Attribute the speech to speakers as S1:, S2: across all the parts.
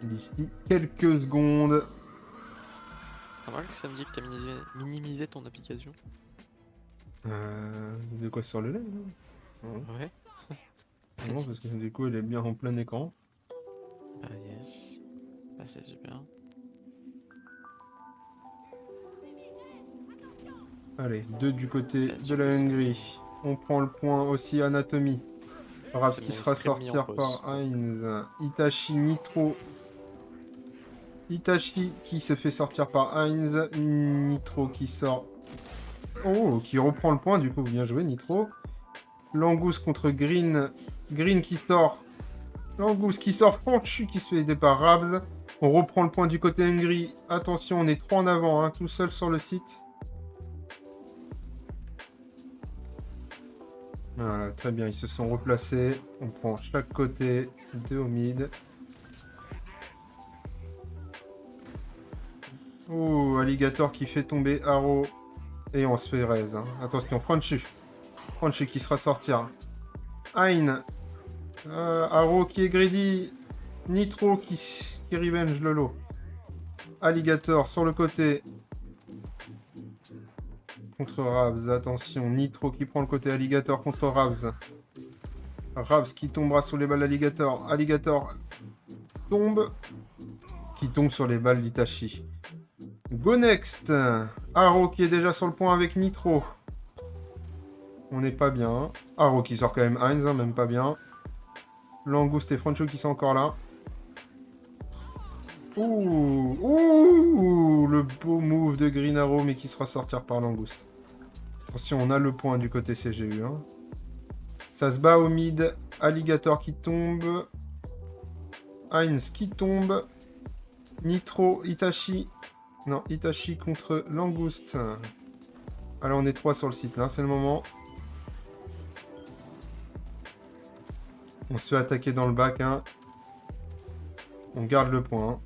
S1: d'ici quelques secondes.
S2: C'est normal que ça me dit que t'as minimisé ton application.
S1: De quoi sur le live là? Non,
S2: Ouais.
S1: non, parce que du coup, elle est bien en plein écran.
S2: Ah yes. Bah c'est super.
S1: Allez, 2 du côté
S2: Bah,
S1: de
S2: du
S1: la
S2: coup c'est
S1: Hongrie. On prend le point aussi anatomie. Raps qui
S2: mon
S1: sera
S2: stream mis en
S1: sortir
S2: pause.
S1: par Heinz. Itachi Nitro. Itachi qui se fait sortir par Heinz. Nitro qui sort. Oh, qui reprend le point, du coup, bien joué, Nitro. Langus contre Green. Green qui sort. Langus qui sort. Franchu qui se fait aider par Rabs. On reprend le point du côté Hongrie. Attention, on est 3 en avant, hein, tout seul sur le site. Voilà, très bien, ils se sont replacés. On prend chaque côté de au mid. Oh, Alligator qui fait tomber Arrow. Et on se fait raise. Hein. Attention, Franchu. Franchu qui sera sortir. Hein. Arrow qui est greedy. Nitro qui revenge le lot. Alligator sur le côté. Contre Rabs. Attention, Nitro qui prend le côté Alligator contre Rabs. Rabs qui tombera sur les balles d'Alligator. Alligator tombe. Qui tombe sur les balles d'Itachi. Go next. Arrow qui est déjà sur le point avec Nitro. On n'est pas bien. Arrow qui sort quand même Heinz, hein, même pas bien. Langouste et Francho qui sont encore là. Ouh, ouh, le beau move de Green Arrow, mais qui sera sortir par Langouste. Attention, on a le point du côté CGU. Hein. Ça se bat au mid. Alligator qui tombe. Heinz qui tombe. Nitro, Itachi. Non, Itachi contre Langouste. Alors, on est 3 sur le site, là, c'est le moment. On se fait attaquer dans le bac. Hein. On garde le point. Hein.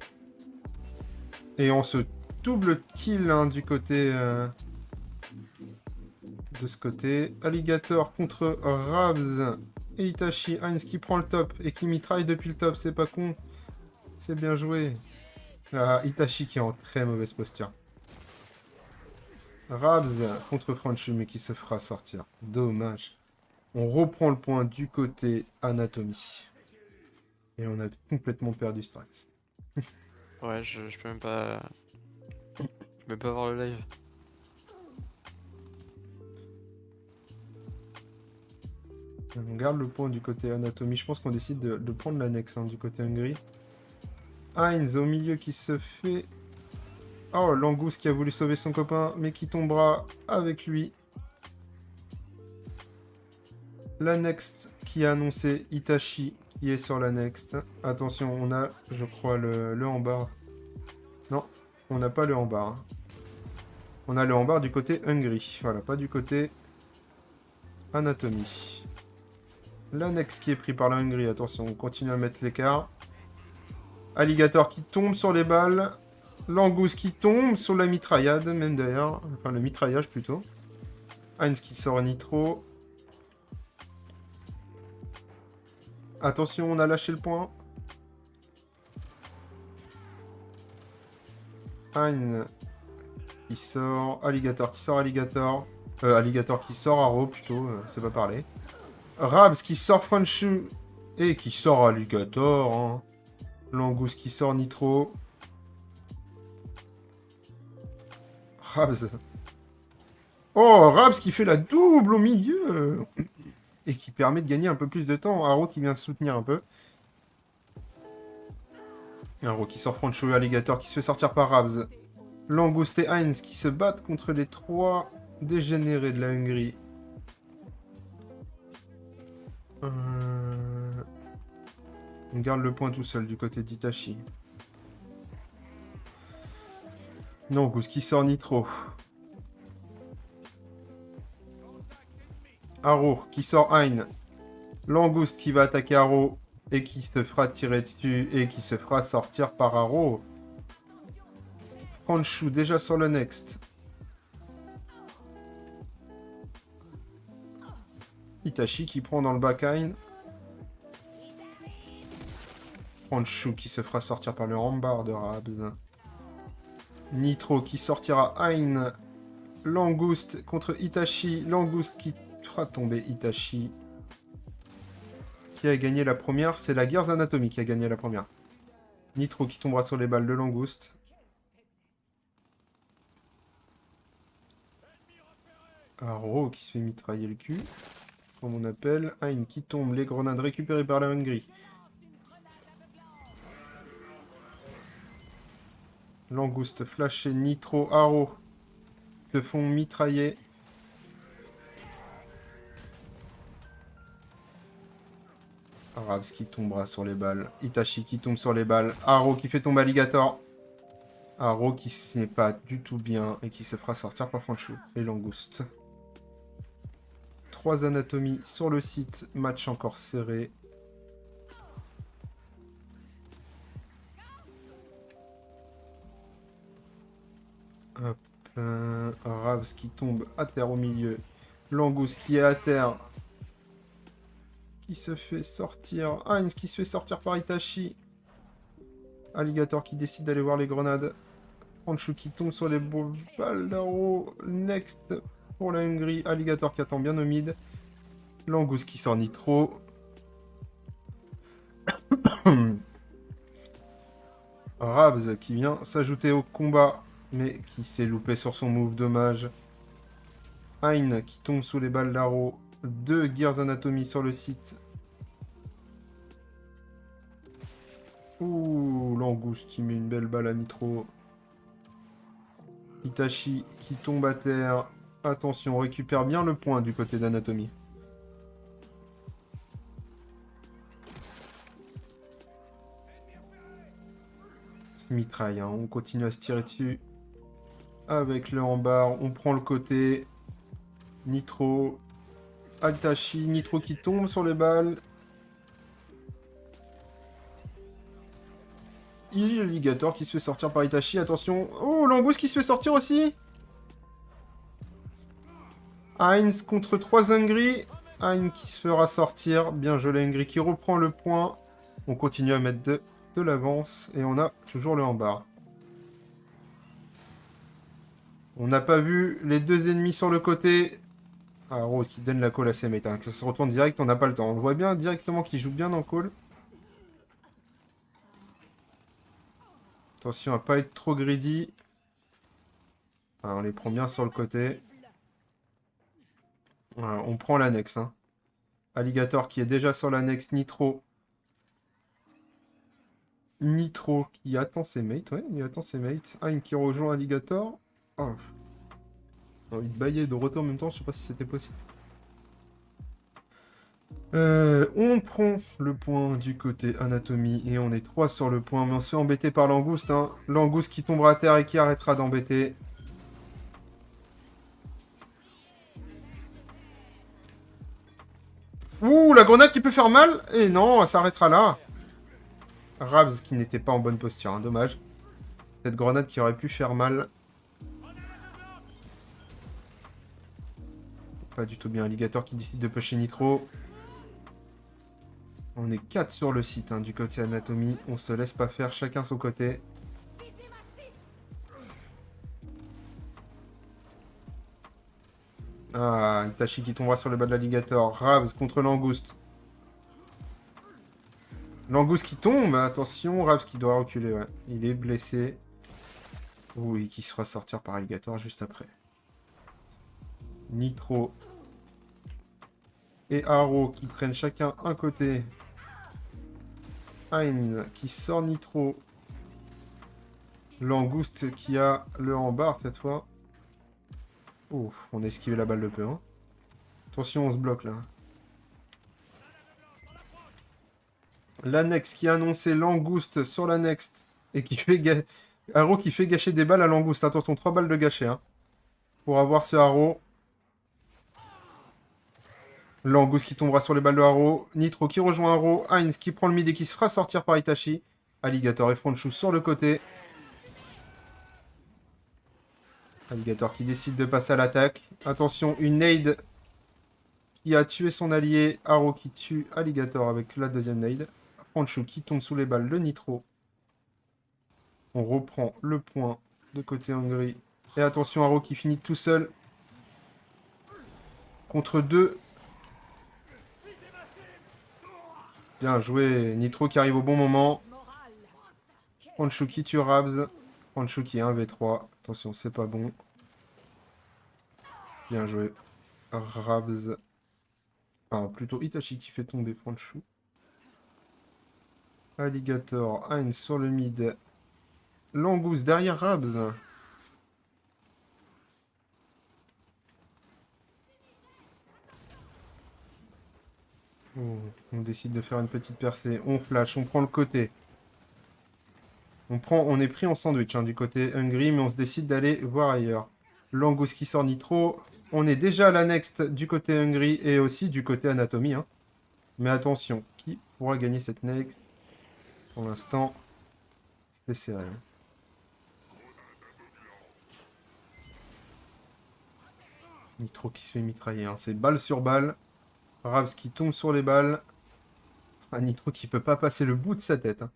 S1: Et on se double kill hein, du côté... de ce côté. Alligator contre Rabs et Itachi. Heinz qui prend le top et qui mitraille depuis le top. C'est pas con. C'est bien joué. Ah, Itachi qui est en très mauvaise posture. Rabs contre Franchu mais qui se fera sortir. Dommage. On reprend le point du côté Anatomie. Et on a complètement perdu Strax.
S2: Ouais, je peux même pas. Je peux même pas voir le live.
S1: On garde le point du côté Anatomie. Je pense qu'on décide de prendre l'annexe hein, du côté Hongrie. Heinz au milieu qui se fait... Oh, Langus qui a voulu sauver son copain, mais qui tombera avec lui. La next qui a annoncé Itachi qui est sur la next. Attention, on a, je crois, le handbar. Non, on n'a pas le handbar. On a le handbar du côté Hungary. Voilà, pas du côté Anatomie. L'annexe qui est pris par la Hongrie. Attention, on continue à mettre l'écart. Alligator qui tombe sur les balles. Langus qui tombe sur la mitraillade, même d'ailleurs. Enfin, le mitraillage plutôt. Heinz qui sort Nitro. Attention, on a lâché le point. Heinz qui sort. Alligator qui sort Alligator. Alligator qui sort Arrow plutôt, c'est pas parler. Rabs qui sort Franchu. Et qui sort Alligator. Hein. Langus qui sort Nitro. Rabs. Oh, Rabs qui fait la double au milieu. Et qui permet de gagner un peu plus de temps. Arrow qui vient de soutenir un peu. Arrow qui sort Francho et Alligator qui se fait sortir par Rabs. Langoust et Heinz qui se battent contre les 3 dégénérés de la Hongrie. On garde le point tout seul du côté d'Itachi. Langoust qui sort Nitro. Arrow qui sort Hein. Langoust qui va attaquer Arrow et qui se fera tirer dessus et qui se fera sortir par Arrow. Franchou déjà sur le next. Itachi qui prend dans le back Hein. Franchou qui se fera sortir par le rambar de Rabs. Nitro qui sortira Hein. Langouste contre Itachi. Langouste qui fera tomber Itachi. Qui a gagné la première? C'est la Gears Anatomy qui a gagné la première. Nitro qui tombera sur les balles de Langouste. Haro qui se fait mitrailler le cul. Comme on appelle. Hein qui tombe. Les grenades récupérées par la Hongrie. Langouste, flashé, Nitro, Haro se font mitrailler. Rabs qui tombera sur les balles. Itachi qui tombe sur les balles. Haro qui fait tomber Alligator. Haro qui n'est pas du tout bien et qui se fera sortir par Franchou et Langouste. 3 anatomies sur le site. Match encore serré. Hop. Rabs qui tombe à terre au milieu. Langouste qui est à terre. Qui se fait sortir. Hein qui se fait sortir par Itachi. Alligator qui décide d'aller voir les grenades. Franchou qui tombe sur les balles d'Haro. Next pour la Hongrie. Alligator qui attend bien au mid. Langouste qui sort Nitro. Rabs qui vient s'ajouter au combat. Mais qui s'est loupé sur son move, dommage. Hein qui tombe sous les balles d'Haro. 2 Gears Anatomy sur le site. Ouh, Langouste qui met une belle balle à Nitro. Itachi qui tombe à terre. Attention, on récupère bien le point du côté d'Anatomy. Mitraille, hein. On continue à se tirer dessus. Avec le rambar, on prend le côté. Nitro. Itachi, Nitro qui tombe sur les balles. Alligator qui se fait sortir par Itachi, attention. Oh, Langouste qui se fait sortir aussi. Hein contre 3 Hongrie. Hein qui se fera sortir. Bien joué la Hongrie qui reprend le point. On continue à mettre de l'avance. Et on a toujours le handbar. On n'a pas vu les 2 ennemis sur le côté. Haro qui donne la call à ses mates. Hein. Que ça se retourne direct, on n'a pas le temps. On le voit bien directement qu'il joue bien dans le call. Attention à pas être trop greedy. Ah, on les prend bien sur le côté. Voilà, on prend l'annexe. Hein. Alligator qui est déjà sur l'annexe. Nitro. Nitro qui attend ses mates. Ouais, il attend ses mates. Hein qui rejoint Alligator. Oh. J'ai envie de bailler de retour en même temps. Je sais pas si c'était possible. On prend le point du côté Anatomy et on est 3 sur le point, mais on se fait embêter par Langouste. Hein. Langouste qui tombera à terre et qui arrêtera d'embêter. Ouh, la grenade qui peut faire mal. Et non, elle s'arrêtera là. Rabs qui n'était pas en bonne posture, hein, dommage. Cette grenade qui aurait pu faire mal. Pas du tout bien. Alligator qui décide de pusher Nitro. On est 4 sur le site hein, du côté Anatomy. On se laisse pas faire, chacun son côté. Ah, Itachi qui tombera sur le bas de l'Alligator. Rabs contre Langouste. Langouste qui tombe, attention. Rabs qui doit reculer, ouais. Il est blessé. Oui, qui se fera sortir par Alligator juste après. Nitro et Haro qui prennent chacun un côté. Hein qui sort Nitro. Langouste qui a le handbar cette fois. Oh, on a esquivé la balle de peu. Hein. Attention, on se bloque là. L'annexe qui a annoncé Langouste sur l'annexe et qui fait Haro qui fait gâcher des balles à Langouste. Attention, 3 balles de gâcher. Hein, pour avoir ce Haro. Langouste qui tombera sur les balles de Haro. Nitro qui rejoint Haro. Hein qui prend le mid et qui se fera sortir par Itachi. Alligator et Franchou sur le côté. Alligator qui décide de passer à l'attaque. Attention, une nade qui a tué son allié. Haro qui tue Alligator avec la deuxième nade. Franchou qui tombe sous les balles, le Nitro. On reprend le point de côté Hongrie. Et attention, Haro qui finit tout seul. Contre 2. Bien joué. Nitro qui arrive au bon moment. Franchou qui tue Rabs. Franchou qui est 1v3. Attention, c'est pas bon. Bien joué. Rabs. Enfin, plutôt Itachi qui fait tomber Franchou. Alligator. Heinz sur le mid. Langouste derrière Rabs. Oh, on décide de faire une petite percée. On flash, on prend le côté. On est pris en sandwich hein, du côté Hungry, mais on se décide d'aller voir ailleurs. Langouste qui sort Nitro. On est déjà à la next du côté Hungry et aussi du côté Anatomie. Hein. Mais attention, qui pourra gagner cette next? Pour l'instant, c'est serré. Nitro qui se fait mitrailler. Hein. C'est balle sur balle. Ravs qui tombe sur les balles. Un Nitro qui peut pas passer le bout de sa tête. Hein.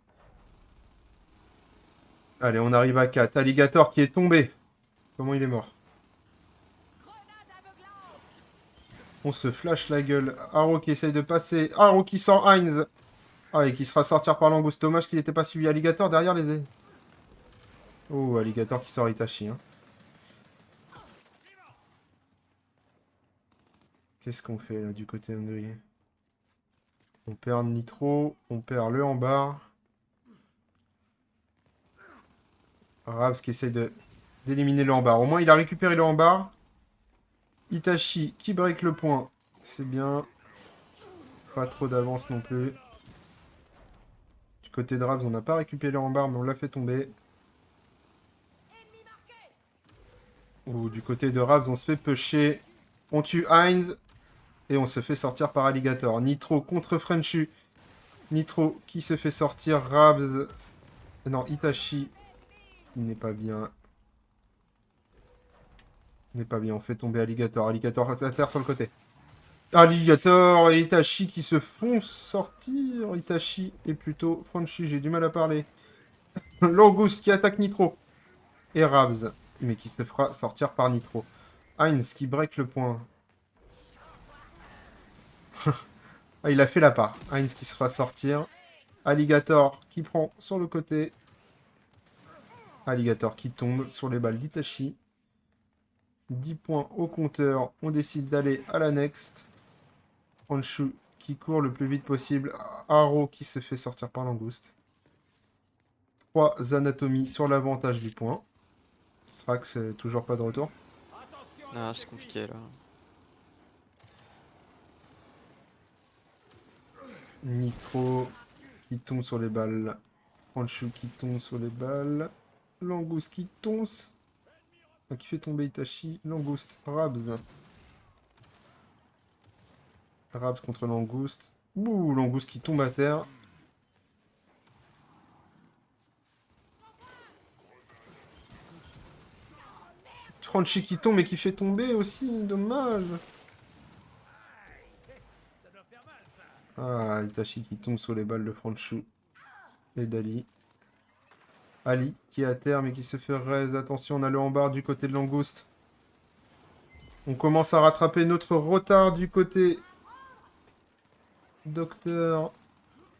S1: Allez, on arrive à 4. Alligator qui est tombé. Comment il est mort? On se flash la gueule. Haro qui essaye de passer. Haro qui sort Heinz. Ah, et qui sera sortir par Langouste. Dommage qu'il n'était pas suivi. Alligator derrière les... Oh, Alligator qui sort Itachi. Hein. Qu'est-ce qu'on fait là du côté Hongrie? On perd Nitro. On perd le Hambar. Rabs qui essaye d'éliminer le Hambar. Au moins, il a récupéré le Hambar. Itachi qui break le point. C'est bien. Pas trop d'avance non plus. Du côté de Rabs, on n'a pas récupéré le Hambar, mais on l'a fait tomber. Ou du côté de Rabs, on se fait pusher. On tue Heinz. Et on se fait sortir par Alligator. Nitro contre Frenchu. Nitro qui se fait sortir. Rabs. Non, Itachi. Il n'est pas bien. Il n'est pas bien. On fait tomber Alligator. Alligator à terre sur le côté. Alligator et Itachi qui se font sortir. Itachi et plutôt Frenchu. J'ai du mal à parler. Langouste qui attaque Nitro. Et Rabs. Mais qui se fera sortir par Nitro. Heinz qui break le point. Ah, il a fait la part. Heinz qui se fera sortir. Alligator qui prend sur le côté. Alligator qui tombe sur les balles d'Itachi. 10 points au compteur. On décide d'aller à la next. Honshu qui court le plus vite possible. Haro qui se fait sortir par Langouste. 3 anatomies sur l'avantage du point. Strax, toujours pas de retour.
S2: Ah, c'est compliqué là.
S1: Nitro qui tombe sur les balles. Honshu qui tombe sur les balles. Langouste qui tombe. Qui fait tomber Itachi. Langouste. Rabs. Rabs contre Langouste. Ouh, Langouste qui tombe à terre. Franchi qui tombe et qui fait tomber aussi. Dommage. Ah, Itachi qui tombe sur les balles de Franchu. Et d'Ali. Ali qui est à terre mais qui se fait raise. Attention, on a le Hambar du côté de Langouste. On commence à rattraper notre retard du côté. Docteur.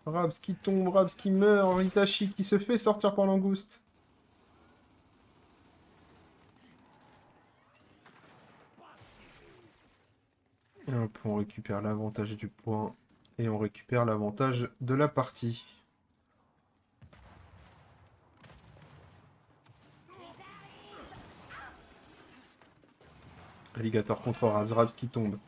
S1: Rabs qui tombe, Rabs qui meurt. Itachi qui se fait sortir par Langouste. Et hop, on récupère l'avantage du point. Et on récupère l'avantage de la partie. Alligator contre Rabs. Rabs qui tombe.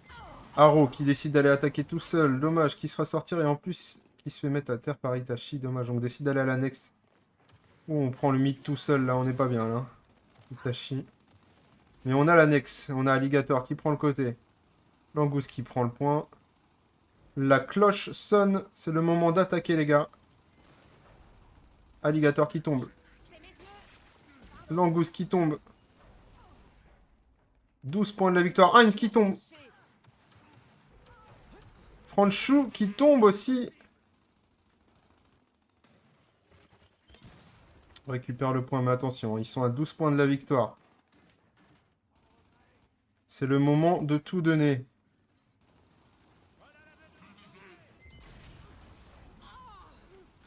S1: Haro qui décide d'aller attaquer tout seul. Dommage, qui se fera sortir et en plus qui se fait mettre à terre par Itachi. Dommage, on décide d'aller à la next. Oh, on prend le mid tout seul là, on n'est pas bien là. Itachi. Mais on a la next. On a Alligator qui prend le côté. Langouste qui prend le point. La cloche sonne. C'est le moment d'attaquer les gars. Alligator qui tombe. Langouste qui tombe. 12 points de la victoire. Heinz qui tombe. Franchou qui tombe aussi. On récupère le point, mais attention, ils sont à 12 points de la victoire. C'est le moment de tout donner.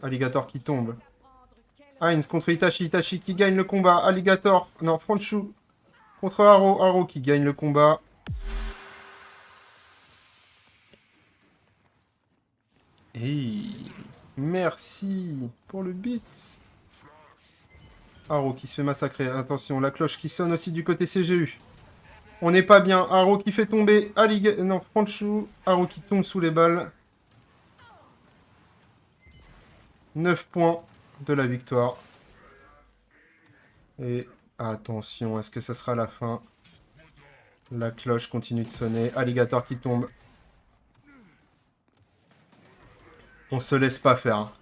S1: Alligator qui tombe. Heinz contre Itachi. Itachi qui gagne le combat. Alligator. Non, Franchu contre Haro. Haro qui gagne le combat. Et merci pour le beat. Haro qui se fait massacrer. Attention, la cloche qui sonne aussi du côté CGU. On n'est pas bien. Haro qui fait tomber non, Franchu. Haro qui tombe sous les balles. 9 points de la victoire. Et attention, est-ce que ça sera la fin? La cloche continue de sonner. Alligator qui tombe. On se laisse pas faire.